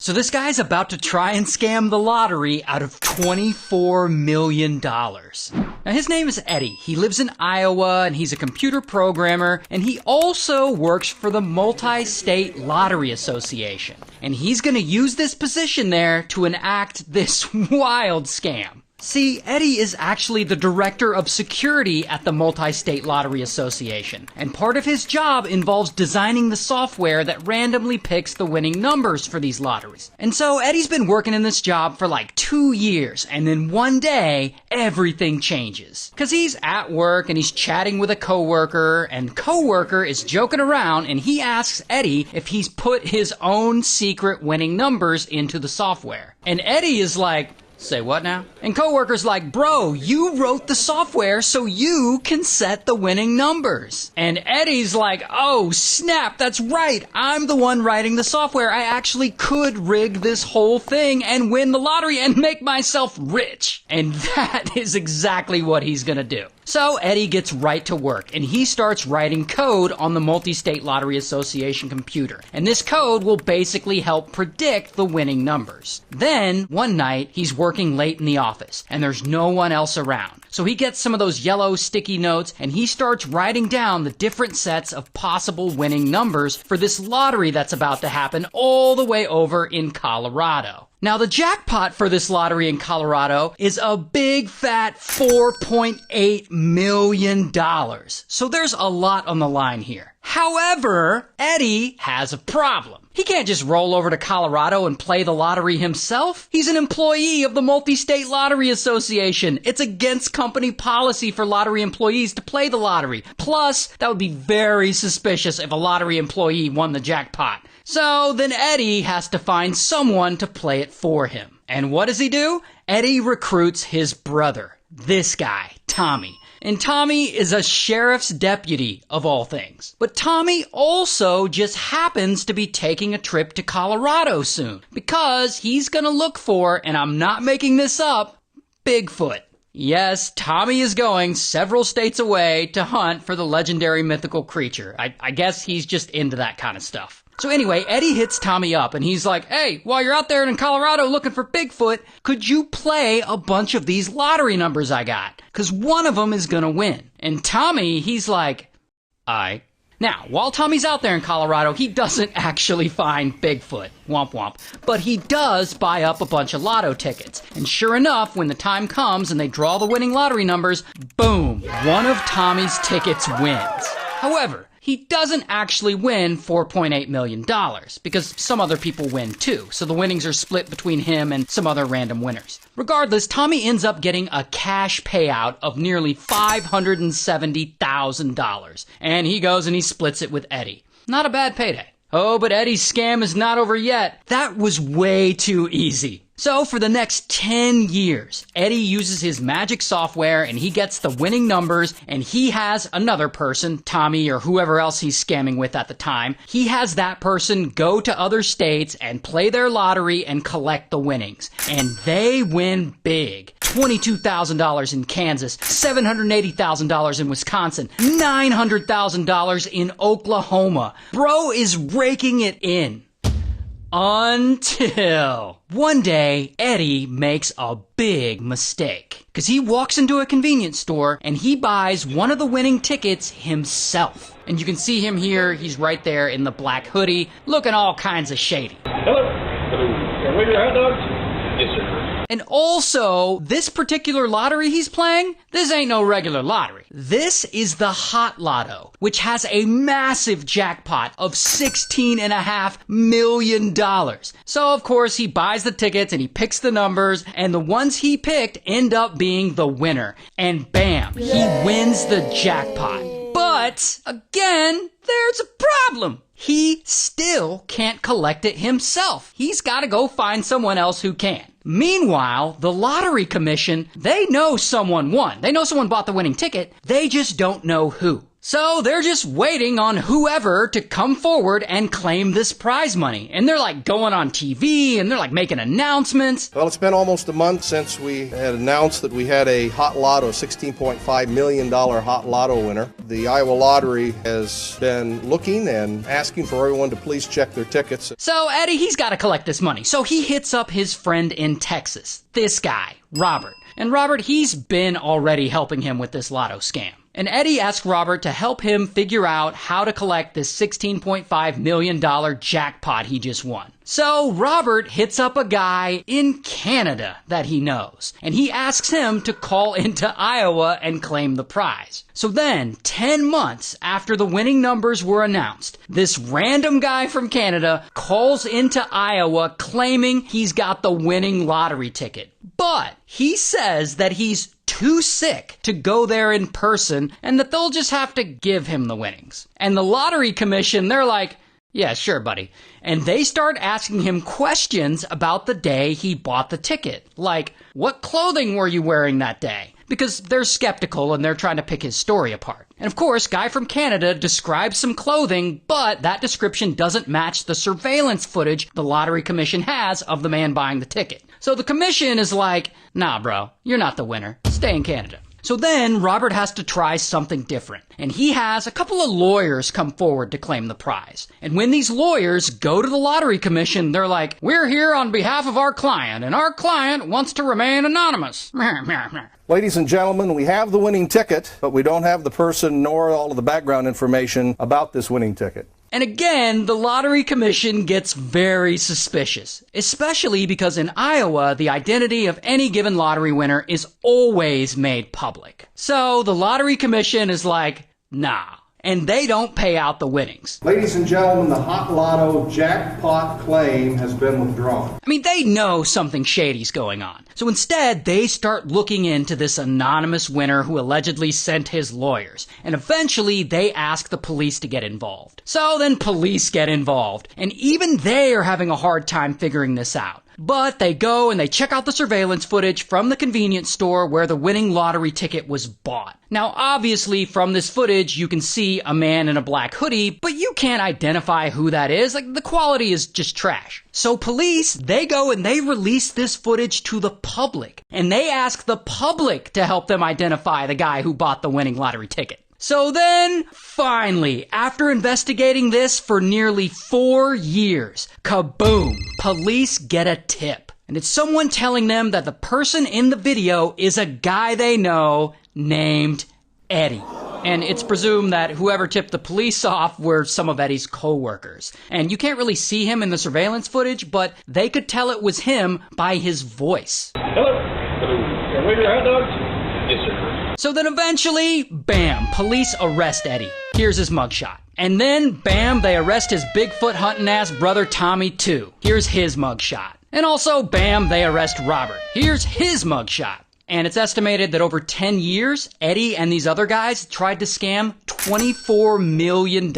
So this guy's about to try and scam the lottery out of $24 million. Now his name is Eddie. He lives in Iowa and he's a computer programmer, and he also works for the Multi-State Lottery Association. And he's gonna use this position there to enact this wild scam. See, Eddie is actually the director of security at the Multi-State Lottery Association, and part of his job involves designing the software that randomly picks the winning numbers for these lotteries. And so Eddie's been working in this job for like 2 years, and then one day, everything changes. Cause he's at work and he's chatting with a coworker, and coworker is joking around and he asks Eddie if he's put his own secret winning numbers into the software. And Eddie is like, say what now? And coworker's like, bro, you wrote the software so you can set the winning numbers. And Eddie's like, oh snap, that's right. I'm the one writing the software. I actually could rig this whole thing and win the lottery and make myself rich. And that is exactly what he's gonna do. So Eddie gets right to work and he starts writing code on the Multi-State Lottery Association computer. And this code will basically help predict the winning numbers. Then, one night, he's working late in the office and there's no one else around. So he gets some of those yellow sticky notes and he starts writing down the different sets of possible winning numbers for this lottery that's about to happen all the way over in Colorado. Now, the jackpot for this lottery in Colorado is a big fat $4.8 million. So there's a lot on the line here. However, Eddie has a problem. He can't just roll over to Colorado and play the lottery himself. He's an employee of the Multi-State Lottery Association. It's against company policy for lottery employees to play the lottery. Plus, that would be very suspicious if a lottery employee won the jackpot. So then Eddie has to find someone to play it for him. And what does he do? Eddie recruits his brother, this guy, Tommy. And Tommy is a sheriff's deputy, of all things. But Tommy also just happens to be taking a trip to Colorado soon, because he's gonna look for, and I'm not making this up, Bigfoot. Yes, Tommy is going several states away to hunt for the legendary mythical creature. I guess he's just into that kind of stuff. So anyway, Eddie hits Tommy up and he's like, hey, while you're out there in Colorado looking for Bigfoot, could you play a bunch of these lottery numbers I got? Cause one of them is gonna win. And Tommy, he's like, aight. Now, while Tommy's out there in Colorado, he doesn't actually find Bigfoot. Womp womp. But he does buy up a bunch of lotto tickets. And sure enough, when the time comes and they draw the winning lottery numbers, boom, one of Tommy's tickets wins. However, he doesn't actually win $4.8 million because some other people win too, so the winnings are split between him and some other random winners. Regardless, Tommy ends up getting a cash payout of nearly $570,000, and he goes and he splits it with Eddie. Not a bad payday. Oh, but Eddie's scam is not over yet. That was way too easy. So for the next 10 years, Eddie uses his magic software and he gets the winning numbers, and he has another person, Tommy or whoever else he's scamming with at the time, he has that person go to other states and play their lottery and collect the winnings. And they win big. $22,000 in Kansas, $780,000 in Wisconsin, $900,000 in Oklahoma. Bro is raking it in. Until one day, Eddie makes a big mistake. Because he walks into a convenience store and he buys one of the winning tickets himself. And you can see him here, he's right there in the black hoodie, looking all kinds of shady. Hello. Hello. Can I wave your hot dogs? Yes, sir. And also, this particular lottery he's playing, this ain't no regular lottery. This is the Hot Lotto, which has a massive jackpot of $16.5 million. So, of course, he buys the tickets and he picks the numbers, and the ones he picked end up being the winner. And bam, he wins the jackpot. But, again, there's a problem. He still can't collect it himself. He's got to go find someone else who can. Meanwhile, the lottery commission, they know someone won. They know someone bought the winning ticket. They just don't know who. So they're just waiting on whoever to come forward and claim this prize money. And they're like going on TV and they're like making announcements. Well, it's been almost a month since we had announced that we had a hot lotto, $16.5 million hot lotto winner. The Iowa Lottery has been looking and asking for everyone to please check their tickets. So Eddie, he's got to collect this money. So he hits up his friend in Texas, this guy, Robert. And Robert, he's been already helping him with this lotto scam. And Eddie asked Robert to help him figure out how to collect this $16.5 million jackpot he just won. So Robert hits up a guy in Canada that he knows, and he asks him to call into Iowa and claim the prize. So then, 10 months after the winning numbers were announced, this random guy from Canada calls into Iowa claiming he's got the winning lottery ticket. But he says that he's too sick to go there in person and that they'll just have to give him the winnings. And the lottery commission, they're like, yeah, sure, buddy. And they start asking him questions about the day he bought the ticket. Like, what clothing were you wearing that day? Because they're skeptical and they're trying to pick his story apart. And of course, guy from Canada describes some clothing, but that description doesn't match the surveillance footage the lottery commission has of the man buying the ticket. So the commission is like, nah, bro, you're not the winner. Stay in Canada. So then Robert has to try something different, and he has a couple of lawyers come forward to claim the prize. And when these lawyers go to the lottery commission, they're like, we're here on behalf of our client, and our client wants to remain anonymous. Ladies and gentlemen, we have the winning ticket, but we don't have the person nor all of the background information about this winning ticket. And again, the lottery commission gets very suspicious, especially because in Iowa, the identity of any given lottery winner is always made public. So the lottery commission is like, nah. And they don't pay out the winnings. Ladies and gentlemen, the hot lotto jackpot claim has been withdrawn. I mean, they know something shady's going on. So instead, they start looking into this anonymous winner who allegedly sent his lawyers. And eventually, they ask the police to get involved. So then police get involved. And even they are having a hard time figuring this out. But they go and they check out the surveillance footage from the convenience store where the winning lottery ticket was bought. Now, obviously, from this footage, you can see a man in a black hoodie, but you can't identify who that is. Like, the quality is just trash. So police, they go and they release this footage to the public. And they ask the public to help them identify the guy who bought the winning lottery ticket. So then, finally, after investigating this for nearly 4 years, kaboom, police get a tip. And it's someone telling them that the person in the video is a guy they know named Eddie. And it's presumed that whoever tipped the police off were some of Eddie's co-workers. And you can't really see him in the surveillance footage, but they could tell it was him by his voice. Hello. Hello. Can I wait your hot dogs? Yes, sir. So then eventually, bam, police arrest Eddie. Here's his mugshot. And then, bam, they arrest his Bigfoot hunting ass brother Tommy too. Here's his mugshot. And also, bam, they arrest Robert. Here's his mugshot. And it's estimated that over 10 years, Eddie and these other guys tried to scam $24 million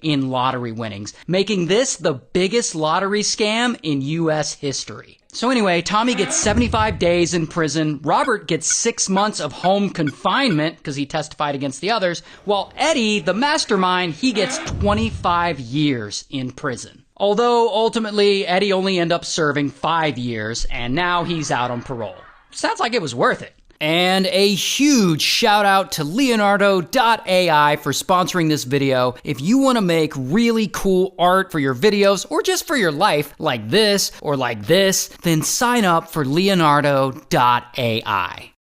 in lottery winnings, making this the biggest lottery scam in U.S. history. So anyway, Tommy gets 75 days in prison, Robert gets 6 months of home confinement because he testified against the others, while Eddie, the mastermind, he gets 25 years in prison. Although ultimately, Eddie only ended up serving 5 years, and now he's out on parole. Sounds like it was worth it. And a huge shout out to Leonardo.ai for sponsoring this video. If you want to make really cool art for your videos or just for your life, like this or like this, then sign up for Leonardo.ai.